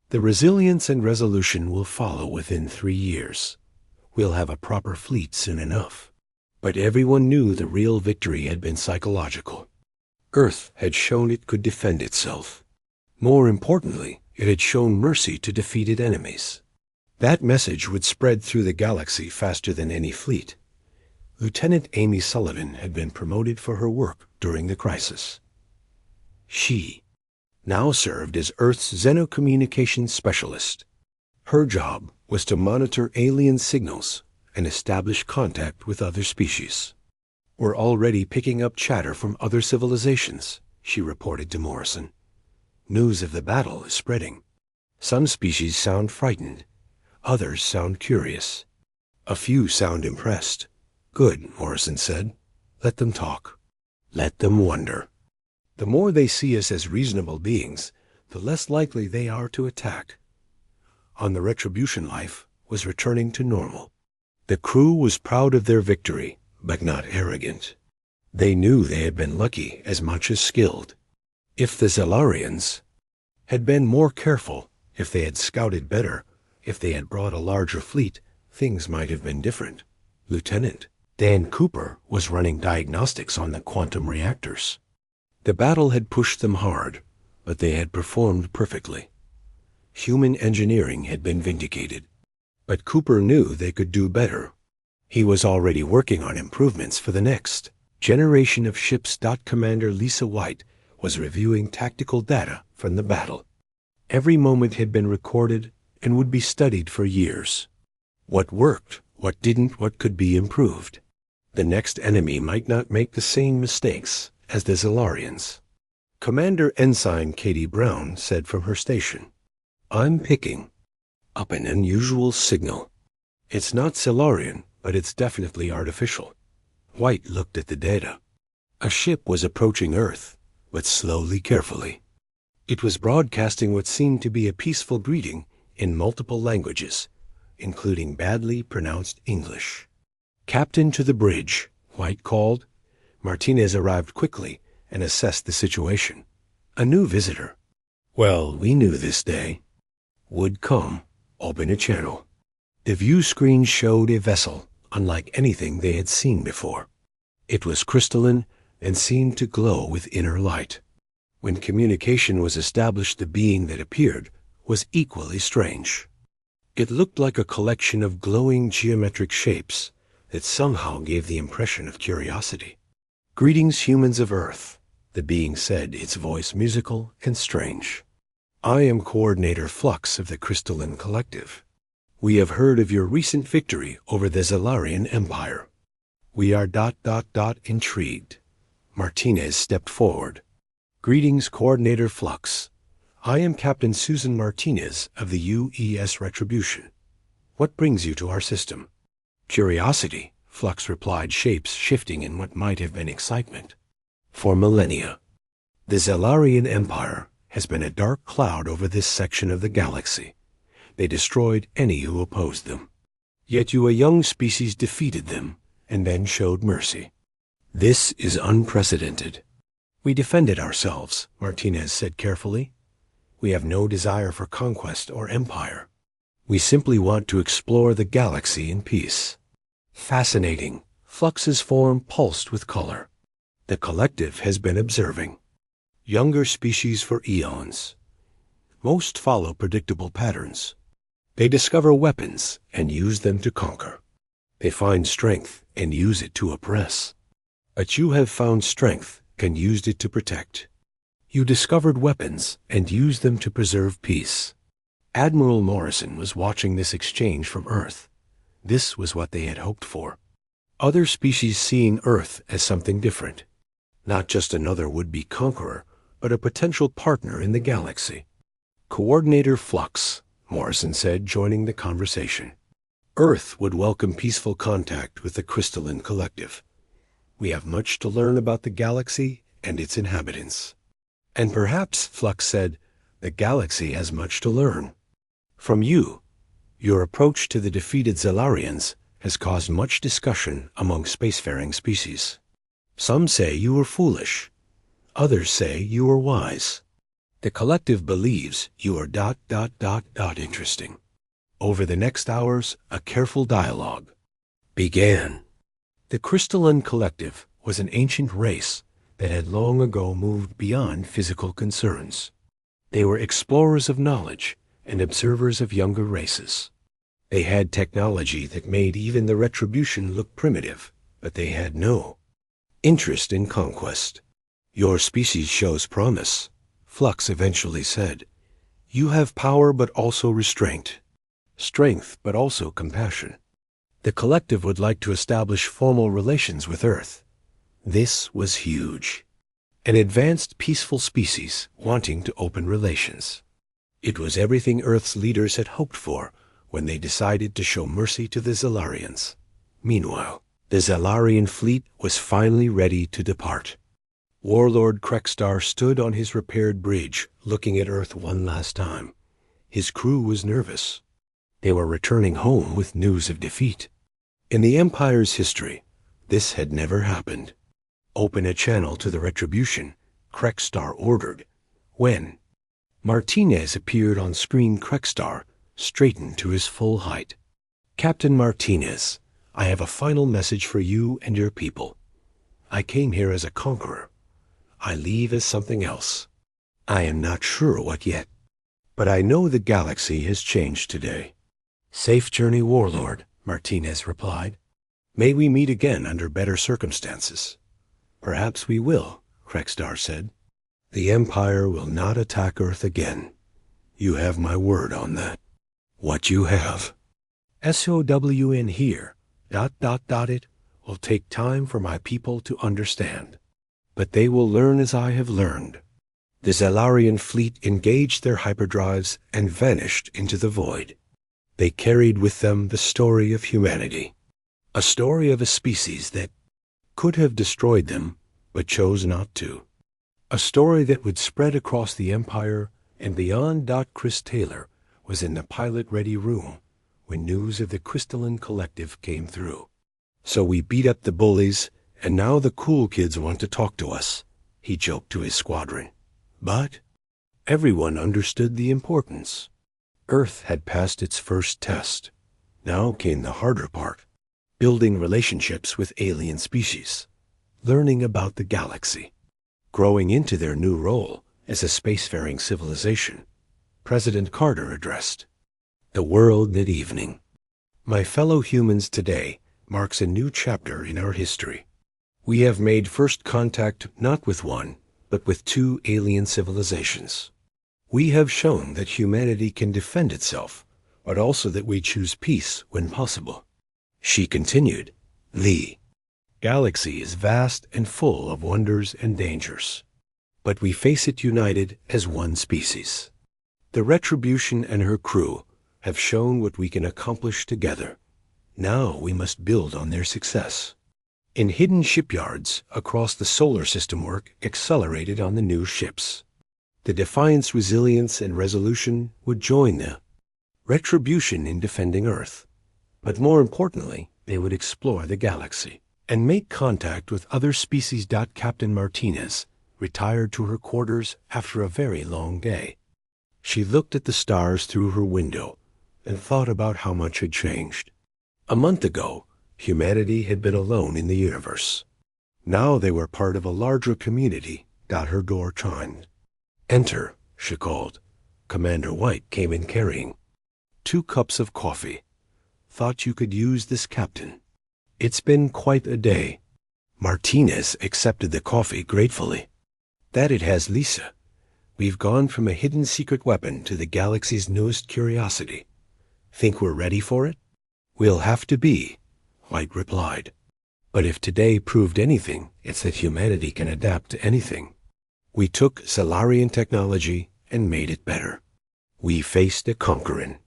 The Resilience and Resolution will follow within 3 years. We'll have a proper fleet soon enough." But everyone knew the real victory had been psychological. Earth had shown it could defend itself. More importantly, it had shown mercy to defeated enemies. That message would spread through the galaxy faster than any fleet. Lieutenant Amy Sullivan had been promoted for her work during the crisis. She now served as Earth's Xenocommunications Specialist. Her job was to monitor alien signals and establish contact with other species. "We're already picking up chatter from other civilizations," she reported to Morrison. "News of the battle is spreading. Some species sound frightened. Others sound curious. A few sound impressed. Good, Morrison said. Let them talk. Let them wonder. The more they see us as reasonable beings, the less likely they are to attack. On the Retribution, life was returning to normal. The crew was proud of their victory, but not arrogant. They knew they had been lucky as much as skilled. If the Zellarians had been more careful, if they had scouted better, if they had brought a larger fleet, things might have been different. Lieutenant Dan Cooper was running diagnostics on the quantum reactors. The battle had pushed them hard, but they had performed perfectly. Human engineering had been vindicated. But Cooper knew they could do better. He was already working on improvements for the next generation of ships. Commander Lisa White was reviewing tactical data from the battle. Every moment had been recorded and would be studied for years. What worked, what didn't, what could be improved. The next enemy might not make the same mistakes as the Zellarians. Commander Ensign Katie Brown said from her station, "I'm picking up an unusual signal. It's not Zellarian, but it's definitely artificial." White looked at the data. A ship was approaching Earth, but slowly, carefully. It was broadcasting what seemed to be a peaceful greeting in multiple languages, including badly pronounced English. "Captain to the bridge," White called. Martinez arrived quickly and assessed the situation. A new visitor. Well, we knew this day would come. Open a channel. The view screen showed a vessel unlike anything they had seen before. It was crystalline and seemed to glow with inner light. When communication was established, the being that appeared was equally strange. It looked like a collection of glowing geometric shapes that somehow gave the impression of curiosity. "Greetings, humans of Earth," the being said, its voice musical and strange. "I am Coordinator Flux of the Crystalline Collective. We have heard of your recent victory over the Zellarian Empire. We are ... intrigued." Martinez stepped forward. "Greetings, Coordinator Flux. I am Captain Susan Martinez of the UES Retribution. What brings you to our system?" "Curiosity," Flux replied, shapes shifting in what might have been excitement. "For millennia, the Zellarian Empire has been a dark cloud over this section of the galaxy. They destroyed any who opposed them. Yet you, a young species, defeated them and then showed mercy. This is unprecedented." "We defended ourselves," Martinez said carefully. "We have no desire for conquest or empire. We simply want to explore the galaxy in peace." "Fascinating." Flux's form pulsed with color. "The collective has been observing younger species for eons. Most follow predictable patterns. They discover weapons and use them to conquer. They find strength and use it to oppress. But you have found strength and used it to protect. You discovered weapons and used them to preserve peace." Admiral Morrison was watching this exchange from Earth. This was what they had hoped for. Other species seeing Earth as something different. Not just another would-be conqueror, but a potential partner in the galaxy. "Coordinator Flux," Morrison said, joining the conversation. "Earth would welcome peaceful contact with the Crystalline Collective. We have much to learn about the galaxy and its inhabitants." "And perhaps," Flux said, "the galaxy has much to learn from you. Your approach to the defeated Zellarians has caused much discussion among spacefaring species. Some say you were foolish. Others say you were wise. The collective believes you are ... interesting." Over the next hours, a careful dialogue began. The Crystalline Collective was an ancient race that had long ago moved beyond physical concerns. They were explorers of knowledge and observers of younger races. They had technology that made even the Retribution look primitive, but they had no interest in conquest. "Your species shows promise," Flux eventually said. "You have power but also restraint, strength but also compassion. The collective would like to establish formal relations with Earth." This was huge. An advanced, peaceful species wanting to open relations. It was everything Earth's leaders had hoped for when they decided to show mercy to the Zalarians. Meanwhile, the Zalarian fleet was finally ready to depart. Warlord Krekstar stood on his repaired bridge, looking at Earth one last time. His crew was nervous. They were returning home with news of defeat. In the Empire's history, this had never happened. "Open a channel to the Retribution," Krekstar ordered. When Martinez appeared on screen, Krekstar straightened to his full height. "Captain Martinez, I have a final message for you and your people. I came here as a conqueror. I leave as something else. I am not sure what yet, but I know the galaxy has changed today." "Safe journey, Warlord," Martinez replied. "May we meet again under better circumstances." "Perhaps we will," Krekstar said. "The Empire will not attack Earth again. You have my word on that." "What you have." "SOWN here, ... It will take time for my people to understand. But they will learn as I have learned." The Zalarian fleet engaged their hyperdrives and vanished into the void. They carried with them the story of humanity. A story of a species that could have destroyed them, but chose not to. A story that would spread across the Empire and beyond. Chris Taylor was in the pilot-ready room when news of the Crystalline Collective came through. "So we beat up the bullies, and now the cool kids want to talk to us," he joked to his squadron. But everyone understood the importance. Earth had passed its first test. Now came the harder part: building relationships with alien species, learning about the galaxy, growing into their new role as a spacefaring civilization. President Carter addressed the world that evening. "My fellow humans, today marks a new chapter in our history. We have made first contact not with one, but with two alien civilizations. We have shown that humanity can defend itself, but also that we choose peace when possible." She continued, "The galaxy is vast and full of wonders and dangers, but we face it united as one species. The Retribution and her crew have shown what we can accomplish together. Now we must build on their success." In hidden shipyards across the solar system, work accelerated on the new ships. The Defiant's resilience and resolution would join the Retribution in defending Earth. But more importantly, they would explore the galaxy and make contact with other species. Captain Martinez retired to her quarters after a very long day. She looked at the stars through her window and thought about how much had changed. A month ago, humanity had been alone in the universe. Now they were part of a larger community. Her door chimed. "Enter," she called. Commander White came in carrying 2 cups of coffee. "Thought you could use this, Captain. It's been quite a day." Martinez accepted the coffee gratefully. "That it has, Lisa. We've gone from a hidden secret weapon to the galaxy's newest curiosity. Think we're ready for it?" "We'll have to be," White replied. "But if today proved anything, it's that humanity can adapt to anything. We took Zalarian technology and made it better. We faced a conquering."